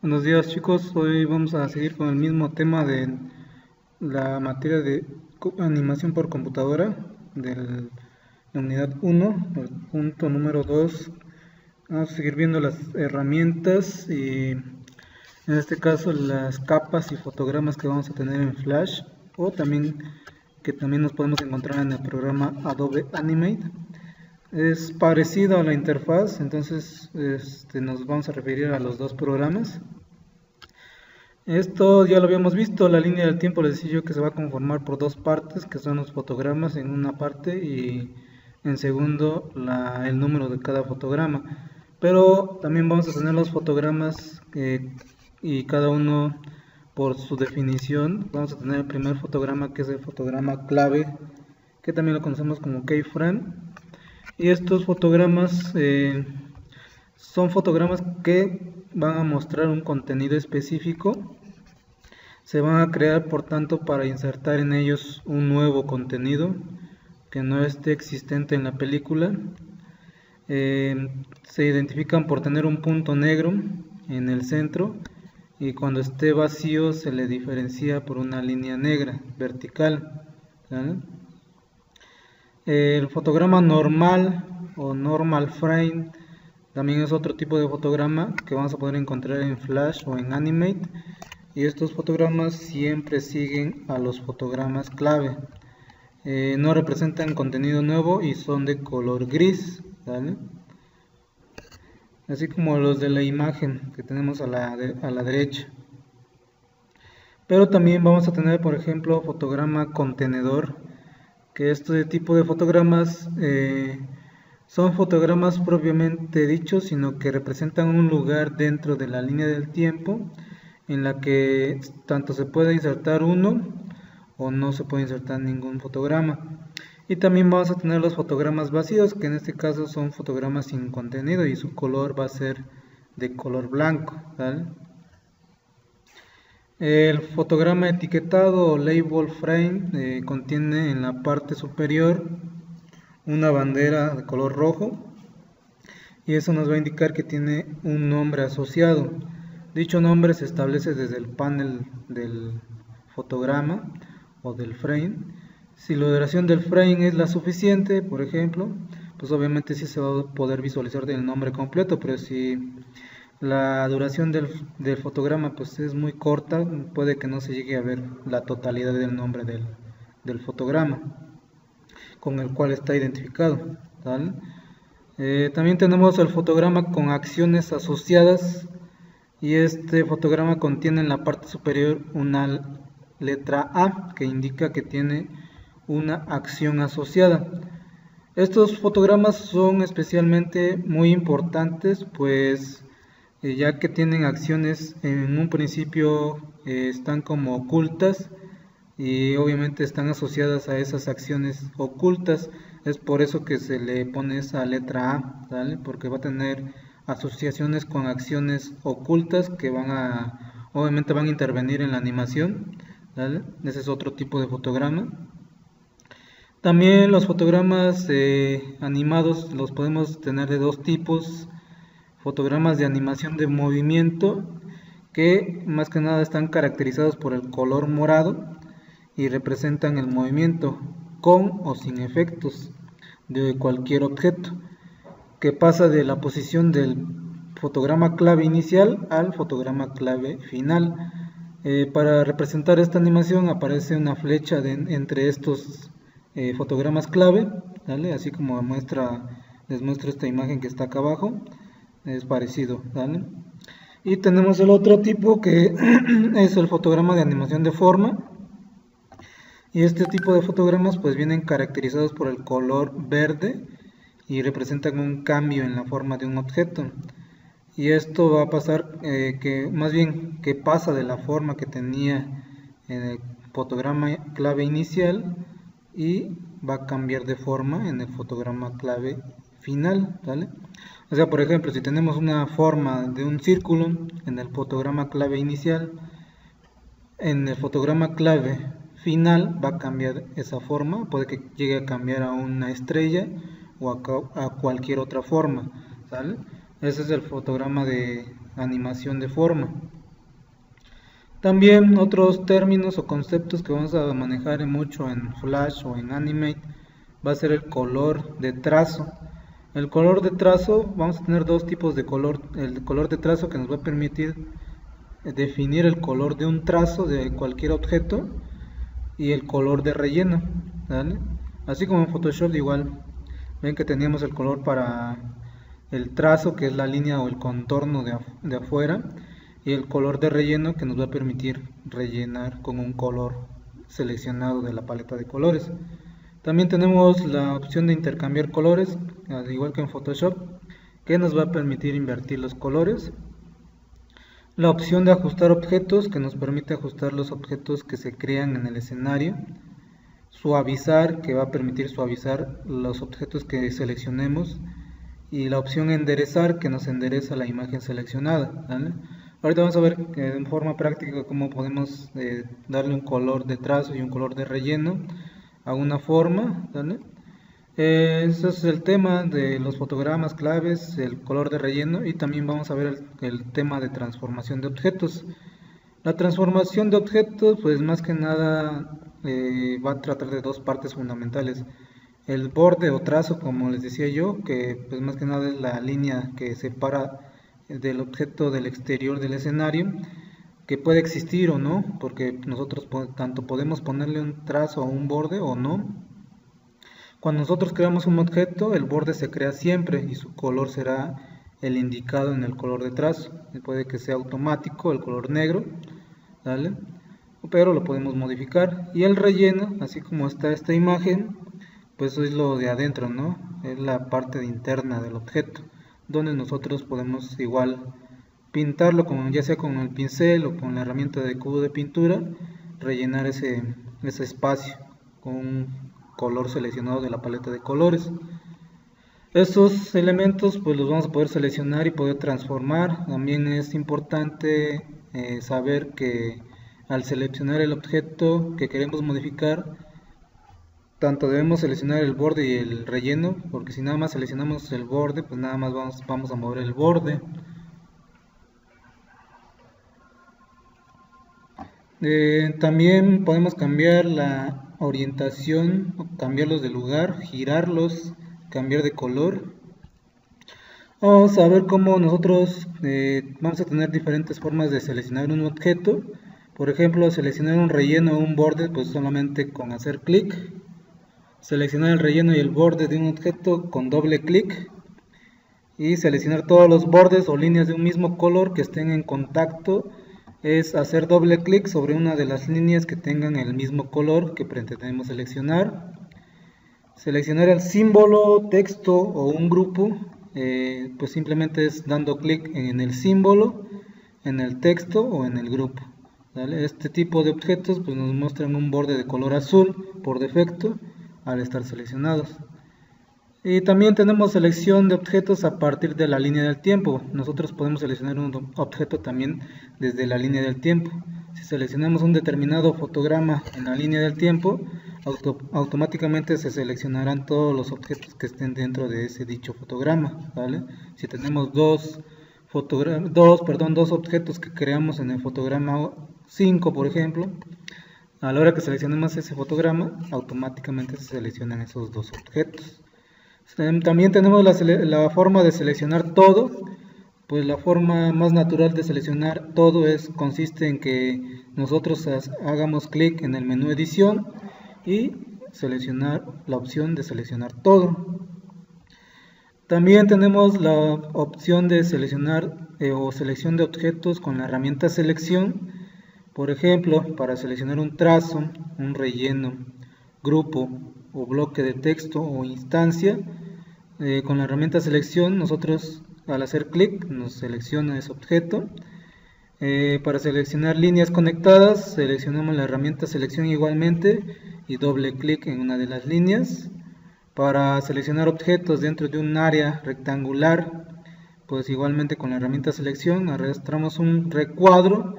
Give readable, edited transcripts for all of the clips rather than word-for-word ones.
Buenos días chicos, hoy vamos a seguir con el mismo tema de la materia de animación por computadora de la unidad 1, el punto número 2. Vamos a seguir viendo las herramientas y en este caso las capas y fotogramas que vamos a tener en Flash o también que también nos podemos encontrar en el programa Adobe Animate. Es parecido a la interfaz, entonces nos vamos a referir a los dos programas. Esto ya lo habíamos visto, la línea del tiempo les decía yo que se va a conformar por dos partes, que son los fotogramas en una parte y en segundo el número de cada fotograma. Pero también vamos a tener los fotogramas y cada uno por su definición. Vamos a tener el primer fotograma, que es el fotograma clave, que también lo conocemos como keyframe. Y estos fotogramas son fotogramas que van a mostrar un contenido específico. Se van a crear, por tanto, para insertar en ellos un nuevo contenido que no esté existente en la película. Se identifican por tener un punto negro en el centro y cuando esté vacío se le diferencia por una línea negra vertical, ¿vale? El fotograma normal o normal frame también es otro tipo de fotograma que vamos a poder encontrar en Flash o en Animate, y estos fotogramas siempre siguen a los fotogramas clave. No representan contenido nuevo y son de color gris, ¿vale? Así como los de la imagen que tenemos a la derecha. Pero también vamos a tener, por ejemplo, fotograma contenedor, que este tipo de fotogramas son fotogramas propiamente dichos, sino que representan un lugar dentro de la línea del tiempo en la que tanto se puede insertar uno o no se puede insertar ningún fotograma. Y también vamos a tener los fotogramas vacíos, que en este caso son fotogramas sin contenido y su color va a ser de color blanco, ¿vale? El fotograma etiquetado o label frame contiene en la parte superior una bandera de color rojo y eso nos va a indicar que tiene un nombre asociado. Dicho nombre se establece desde el panel del fotograma o del frame. Si la duración del frame es la suficiente, por ejemplo, pues obviamente sí se va a poder visualizar el nombre completo, pero si la duración del fotograma pues es muy corta, puede que no se llegue a ver la totalidad del nombre del fotograma con el cual está identificado, ¿vale? También tenemos el fotograma con acciones asociadas, y este fotograma contiene en la parte superior una letra A que indica que tiene una acción asociada. Estos fotogramas son especialmente muy importantes, pues ya que tienen acciones en un principio están como ocultas y obviamente están asociadas a esas acciones ocultas. Es por eso que se le pone esa letra A, ¿vale? Porque va a tener asociaciones con acciones ocultas que obviamente van a intervenir en la animación, ¿vale? Ese es otro tipo de fotograma. También los fotogramas animados los podemos tener de dos tipos: fotogramas de animación de movimiento, que más que nada están caracterizados por el color morado y representan el movimiento con o sin efectos de cualquier objeto, que pasa de la posición del fotograma clave inicial al fotograma clave final. Para representar esta animación aparece una flecha entre estos fotogramas clave, ¿vale? Así como les muestro esta imagen que está acá abajo, es parecido, ¿vale? Y tenemos el otro tipo que es el fotograma de animación de forma, y este tipo de fotogramas pues vienen caracterizados por el color verde y representan un cambio en la forma de un objeto, y esto va a pasar que pasa de la forma que tenía en el fotograma clave inicial y va a cambiar de forma en el fotograma clave final, ¿vale? O sea, por ejemplo, si tenemos una forma de un círculo en el fotograma clave inicial, en el fotograma clave final va a cambiar esa forma, puede que llegue a cambiar a una estrella o a cualquier otra forma, ¿sale? Ese es el fotograma de animación de forma. También otros términos o conceptos que vamos a manejar mucho en Flash o en Animate va a ser el color de trazo. El color de trazo, vamos a tener dos tipos de color. El color de trazo que nos va a permitir definir el color de un trazo de cualquier objeto, y el color de relleno, ¿vale? Así como en Photoshop igual, ven que teníamos el color para el trazo, que es la línea o el contorno de afuera, y el color de relleno, que nos va a permitir rellenar con un color seleccionado de la paleta de colores. También tenemos la opción de intercambiar colores, al igual que en Photoshop, que nos va a permitir invertir los colores. La opción de ajustar objetos, que nos permite ajustar los objetos que se crean en el escenario. Suavizar, que va a permitir suavizar los objetos que seleccionemos. Y la opción enderezar, que nos endereza la imagen seleccionada, ¿vale? Ahorita vamos a ver en forma práctica cómo podemos darle un color de trazo y un color de relleno a una forma, ¿vale? Ese es el tema de los fotogramas claves, el color de relleno, y también vamos a ver el tema de transformación de objetos. La transformación de objetos, pues más que nada va a tratar de dos partes fundamentales. El borde o trazo, como les decía yo, que pues más que nada es la línea que separa del objeto del exterior del escenario, que puede existir o no, porque nosotros tanto podemos ponerle un trazo a un borde o no. Cuando nosotros creamos un objeto, el borde se crea siempre y su color será el indicado en el color de trazo. Puede que sea automático, el color negro, ¿vale? Pero lo podemos modificar. Y el relleno, así como está esta imagen, pues es lo de adentro, ¿no? Es la parte interna del objeto, donde nosotros podemos igual pintarlo, ya sea con el pincel o con la herramienta de cubo de pintura, rellenar ese espacio con un color seleccionado de la paleta de colores. Estos elementos pues los vamos a poder seleccionar y poder transformar. También es importante saber que al seleccionar el objeto que queremos modificar, tanto debemos seleccionar el borde y el relleno, porque si nada más seleccionamos el borde, pues nada más vamos a mover el borde. También podemos cambiar la orientación, cambiarlos de lugar, girarlos, cambiar de color. Vamos a ver cómo nosotros vamos a tener diferentes formas de seleccionar un objeto. Por ejemplo, seleccionar un relleno o un borde, pues solamente con hacer clic. Seleccionar el relleno y el borde de un objeto con doble clic. Y seleccionar todos los bordes o líneas de un mismo color que estén en contacto es hacer doble clic sobre una de las líneas que tengan el mismo color que pretendemos seleccionar. Seleccionar el símbolo, texto o un grupo, pues simplemente es dando clic en el símbolo, en el texto o en el grupo, ¿vale? Este tipo de objetos pues nos muestran un borde de color azul por defecto al estar seleccionados. Y también tenemos selección de objetos a partir de la línea del tiempo. Nosotros podemos seleccionar un objeto también desde la línea del tiempo. Si seleccionamos un determinado fotograma en la línea del tiempo, automáticamente se seleccionarán todos los objetos que estén dentro de ese dicho fotograma, ¿vale? Si tenemos dos objetos que creamos en el fotograma 5, por ejemplo, a la hora que seleccionemos ese fotograma, automáticamente se seleccionan esos dos objetos. También tenemos la forma de seleccionar todo. Pues la forma más natural de seleccionar todo consiste en que nosotros hagamos clic en el menú edición y seleccionar la opción de seleccionar todo. También tenemos la opción de seleccionar o selección de objetos con la herramienta selección. Por ejemplo, para seleccionar un trazo, un relleno, grupo o bloque de texto o instancia, con la herramienta selección nosotros al hacer clic nos selecciona ese objeto. Para seleccionar líneas conectadas seleccionamos la herramienta selección igualmente y doble clic en una de las líneas. Para seleccionar objetos dentro de un área rectangular, pues igualmente con la herramienta selección arrastramos un recuadro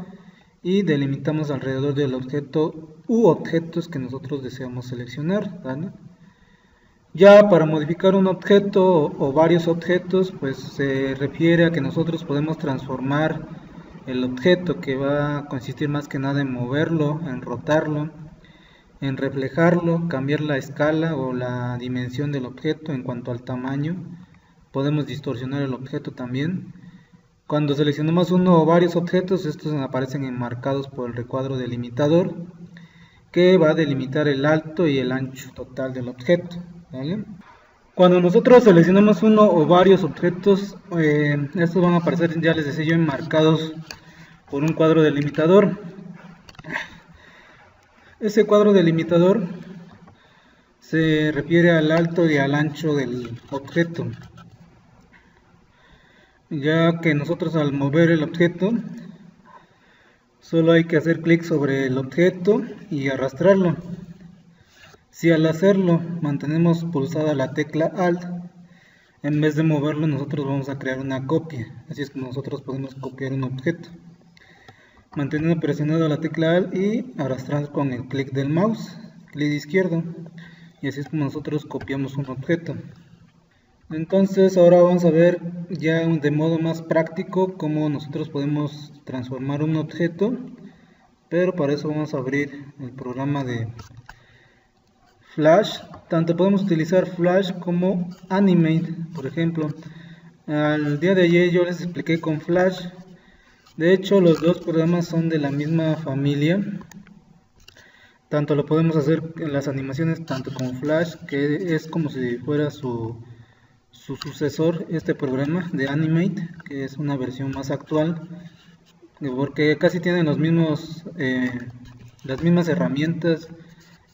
y delimitamos alrededor del objeto u objetos que nosotros deseamos seleccionar, ¿vale? Ya para modificar un objeto o varios objetos, pues se refiere a que nosotros podemos transformar el objeto, que va a consistir más que nada en moverlo, en rotarlo, en reflejarlo, cambiar la escala o la dimensión del objeto en cuanto al tamaño. Podemos distorsionar el objeto también. Cuando seleccionamos uno o varios objetos, estos aparecen enmarcados por el recuadro delimitador, que va a delimitar el alto y el ancho total del objeto, ¿vale? Cuando nosotros seleccionamos uno o varios objetos, estos van a aparecer, ya les decía yo, enmarcados por un cuadro delimitador. Ese cuadro delimitador se refiere al alto y al ancho del objeto, ya que nosotros al mover el objeto solo hay que hacer clic sobre el objeto y arrastrarlo. Si al hacerlo mantenemos pulsada la tecla Alt, en vez de moverlo nosotros vamos a crear una copia. Así es como nosotros podemos copiar un objeto, manteniendo presionada la tecla Alt y arrastrar con el clic del mouse, clic izquierdo, y así es como nosotros copiamos un objeto. Entonces ahora vamos a ver ya de modo más práctico cómo nosotros podemos transformar un objeto, pero para eso vamos a abrir el programa de Flash. Tanto podemos utilizar Flash como Animate. Por ejemplo, al día de ayer yo les expliqué con Flash. De hecho, los dos programas son de la misma familia. Tanto lo podemos hacer en las animaciones tanto con Flash, que es como si fuera su sucesor, este programa de Animate, que es una versión más actual, porque casi tienen los mismos, las mismas herramientas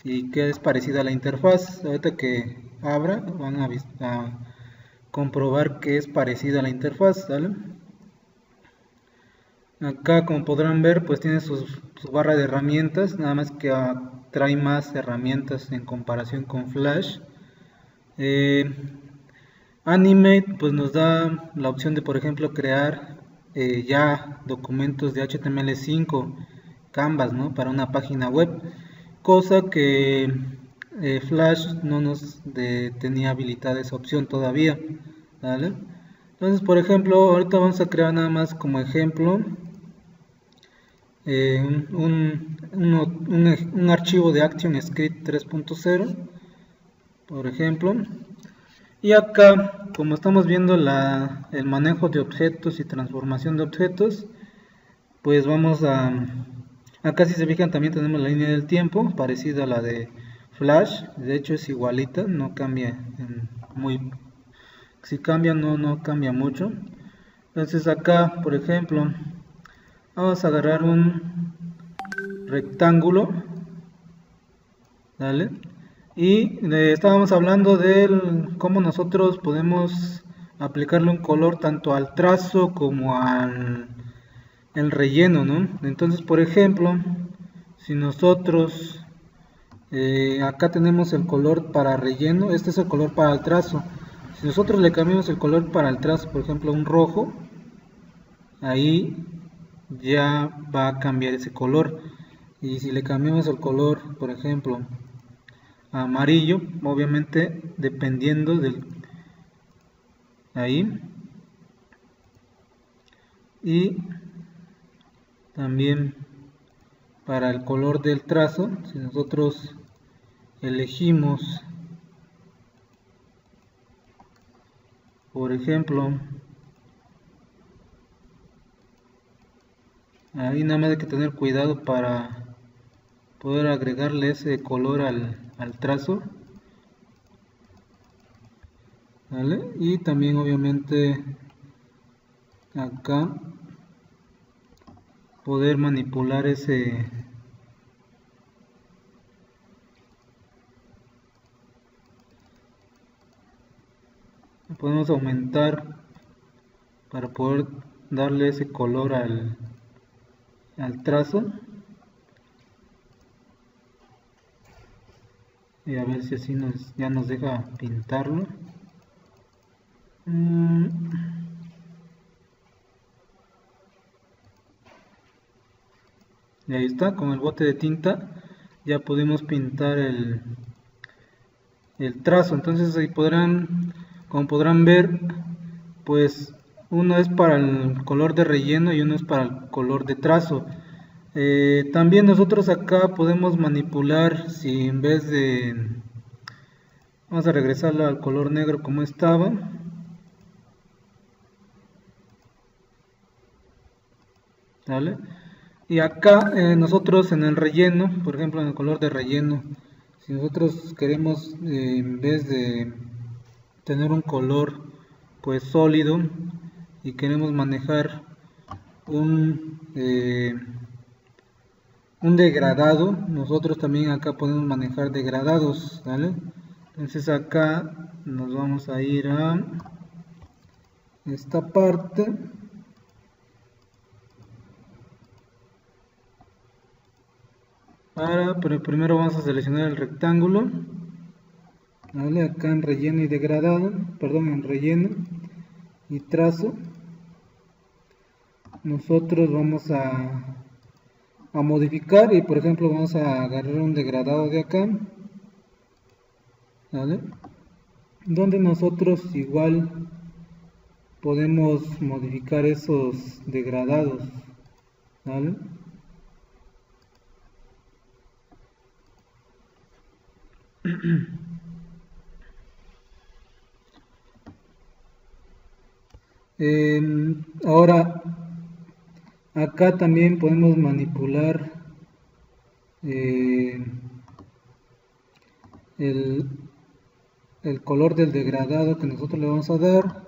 y que es parecida a la interfaz. Ahorita que abra van a comprobar que es parecida a la interfaz, ¿vale? Acá, como podrán ver, pues tiene su barra de herramientas, nada más que trae más herramientas en comparación con Flash. Animate pues nos da la opción de, por ejemplo, crear ya documentos de HTML5 Canvas, ¿no?, para una página web, cosa que Flash no nos tenía habilitada esa opción todavía, ¿vale? Entonces, por ejemplo, ahorita vamos a crear nada más como ejemplo un archivo de ActionScript 3.0, por ejemplo. Y acá, como estamos viendo el manejo de objetos y transformación de objetos, pues vamos acá si se fijan también tenemos la línea del tiempo, parecida a la de Flash, de hecho es igualita, no cambia si cambia no cambia mucho. Entonces acá, por ejemplo, vamos a agarrar un rectángulo, ¿vale? Y estábamos hablando de cómo nosotros podemos aplicarle un color tanto al trazo como al el relleno, ¿no? Entonces, por ejemplo, si nosotros acá tenemos el color para relleno, este es el color para el trazo. Si nosotros le cambiamos el color para el trazo, por ejemplo, un rojo, ahí ya va a cambiar ese color. Y si le cambiamos el color, por ejemplo, amarillo, obviamente dependiendo del ahí, y también para el color del trazo, si nosotros elegimos, por ejemplo, ahí nada más hay que tener cuidado para poder agregarle ese color al trazo, ¿vale? Y también obviamente acá poder manipular podemos aumentar para poder darle ese color al trazo, y a ver si así ya nos deja pintarlo. Y ahí está, con el bote de tinta ya pudimos pintar el trazo. Entonces ahí como podrán ver, pues uno es para el color de relleno y uno es para el color de trazo. También nosotros acá podemos manipular, si en vez de, vamos a regresarlo al color negro como estaba, ¿vale? Y acá nosotros en el relleno, por ejemplo en el color de relleno, si nosotros queremos en vez de tener un color pues sólido y queremos manejar un degradado, nosotros también acá podemos manejar degradados, ¿vale? Entonces acá nos vamos a ir a esta parte. Pero primero vamos a seleccionar el rectángulo, ¿vale? Acá en relleno y degradado, perdón, en relleno y trazo, nosotros vamos a modificar y por ejemplo vamos a agarrar un degradado de acá, ¿vale? Donde nosotros igual podemos modificar esos degradados, ¿vale? Ahora acá también podemos manipular el color del degradado que nosotros le vamos a dar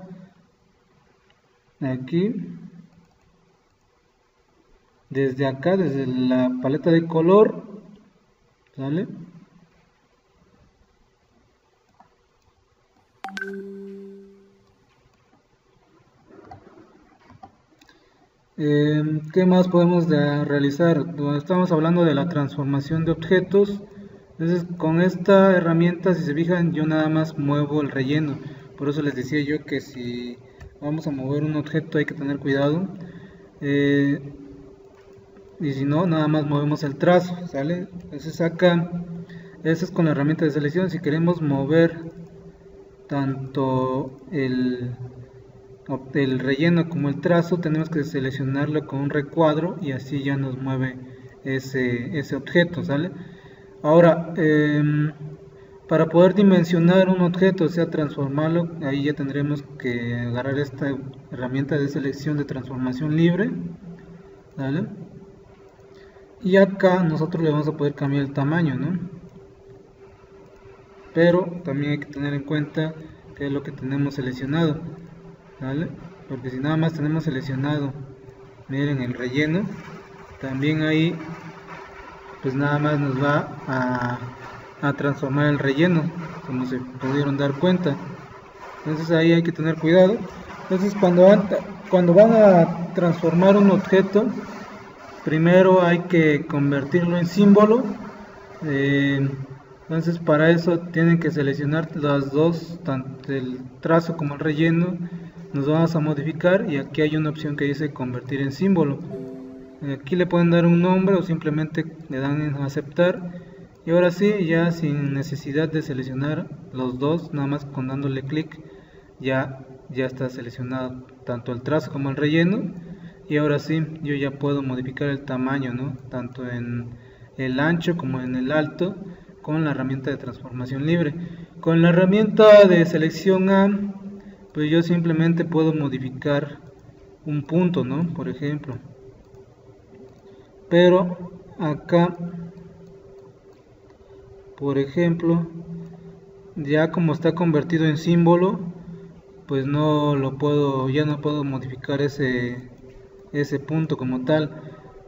aquí, desde acá, desde la paleta de color, ¿sale? ¿Qué más podemos realizar? Estamos hablando de la transformación de objetos. Entonces con esta herramienta, si se fijan, yo nada más muevo el relleno. Por eso les decía yo que si vamos a mover un objeto hay que tener cuidado. Y si no, nada más movemos el trazo, ¿sale? Entonces acá, eso es con la herramienta de selección. Si queremos mover tanto el relleno como el trazo, tenemos que seleccionarlo con un recuadro y así ya nos mueve ese objeto, ¿sale? Ahora, para poder dimensionar un objeto, o sea, transformarlo, ahí ya tendremos que agarrar esta herramienta de selección de transformación libre, ¿vale? Y acá nosotros le vamos a poder cambiar el tamaño, ¿no? Pero también hay que tener en cuenta qué es lo que tenemos seleccionado, ¿vale? Porque si nada más tenemos seleccionado, miren, el relleno, también ahí pues nada más nos va a transformar el relleno, como se pudieron dar cuenta. Entonces ahí hay que tener cuidado. Entonces cuando van a transformar un objeto, primero hay que convertirlo en símbolo. Entonces para eso tienen que seleccionar las dos, tanto el trazo como el relleno. Nos vamos a modificar y aquí hay una opción que dice convertir en símbolo. Aquí le pueden dar un nombre o simplemente le dan en aceptar. Y ahora sí, ya sin necesidad de seleccionar los dos, nada más con dándole clic ya está seleccionado tanto el trazo como el relleno. Y ahora sí, yo ya puedo modificar el tamaño, ¿no? Tanto en el ancho como en el alto con la herramienta de transformación libre. Con la herramienta de selección A, pues yo simplemente puedo modificar un punto, ¿no? Por ejemplo. Pero acá, por ejemplo, ya como está convertido en símbolo, pues no lo puedo, ya no puedo modificar ese punto como tal.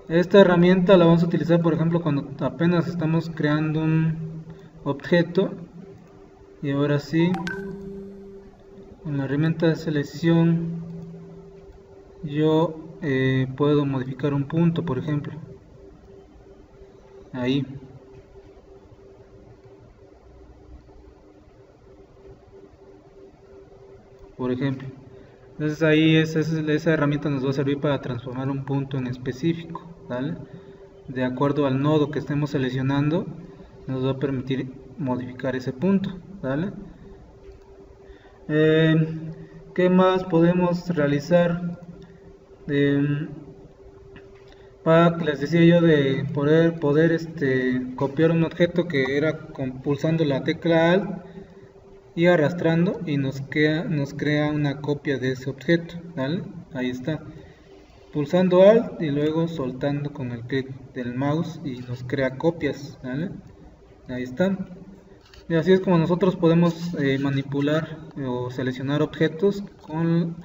Esta herramienta la vamos a utilizar, por ejemplo, cuando apenas estamos creando un objeto. Y ahora sí, con la herramienta de selección yo puedo modificar un punto, por ejemplo, ahí. Por ejemplo, entonces ahí esa herramienta nos va a servir para transformar un punto en específico, ¿vale? De acuerdo al nodo que estemos seleccionando, nos va a permitir modificar ese punto, ¿vale? ¿Qué más podemos realizar? Les decía yo de poder copiar un objeto que era pulsando la tecla Alt y arrastrando, y nos crea una copia de ese objeto, ¿vale? Ahí está, pulsando Alt y luego soltando con el clic del mouse y nos crea copias, ¿vale? Ahí están. Y así es como nosotros podemos manipular o seleccionar objetos. Con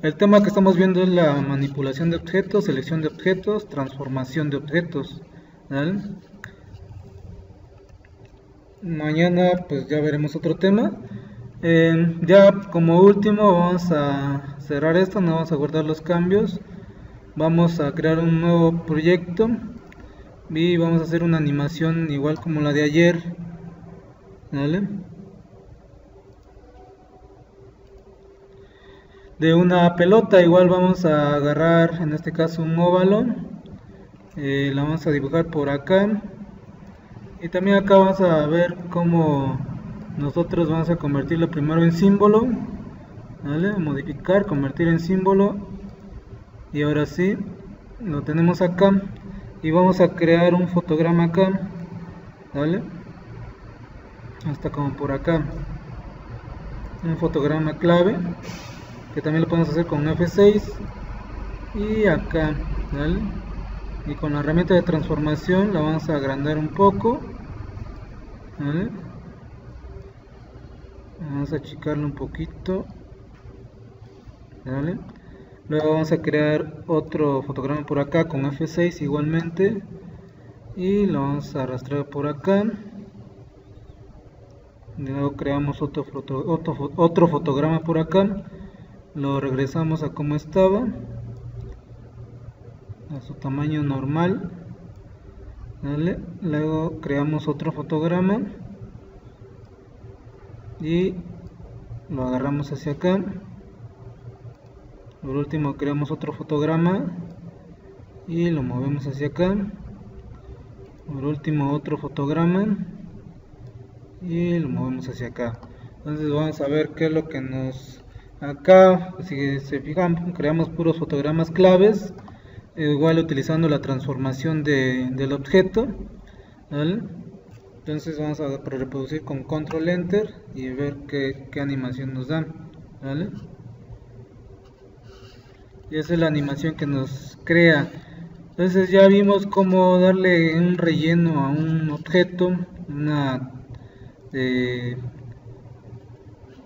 el tema que estamos viendo es la manipulación de objetos, selección de objetos, transformación de objetos, ¿vale? Mañana pues ya veremos otro tema. Ya como último vamos a cerrar esto, no vamos a guardar los cambios. Vamos a crear un nuevo proyecto y vamos a hacer una animación igual como la de ayer, ¿vale? De una pelota igual vamos a agarrar en este caso un óvalo, la vamos a dibujar por acá, y también acá vamos a ver cómo nosotros vamos a convertirlo primero en símbolo, ¿vale? Modificar, convertir en símbolo, y ahora sí lo tenemos acá, y vamos a crear un fotograma acá, ¿vale? Hasta como por acá, un fotograma clave que también lo podemos hacer con F6 y acá, ¿vale? Y con la herramienta de transformación la vamos a agrandar un poco, ¿vale? Vamos a achicarlo un poquito, ¿vale? Luego vamos a crear otro fotograma por acá con F6 igualmente, y lo vamos a arrastrar por acá. Luego creamos otro fotograma por acá, lo regresamos a como estaba, a su tamaño normal, ¿vale? Luego creamos otro fotograma y lo agarramos hacia acá. Por último creamos otro fotograma y lo movemos hacia acá. Por último otro fotograma y lo movemos hacia acá. Entonces vamos a ver qué es lo que nos... Acá, si se fijan, creamos puros fotogramas claves, igual utilizando la transformación del objeto, ¿vale? Entonces vamos a reproducir con control enter y ver qué animación nos da, ¿vale? Y esa es la animación que nos crea. Entonces ya vimos cómo darle un relleno a un objeto,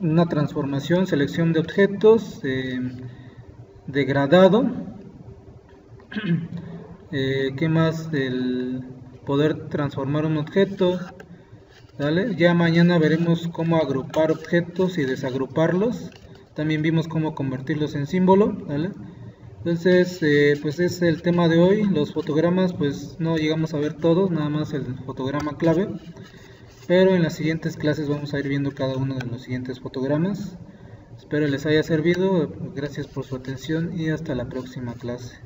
una transformación, selección de objetos, degradado. ¿Qué más? El poder transformar un objeto, ¿vale? Ya mañana veremos cómo agrupar objetos y desagruparlos. También vimos cómo convertirlos en símbolo, ¿vale? Entonces pues es el tema de hoy. Los fotogramas pues no llegamos a ver todos, nada más el fotograma clave, pero en las siguientes clases vamos a ir viendo cada uno de los siguientes fotogramas. Espero les haya servido, gracias por su atención y hasta la próxima clase.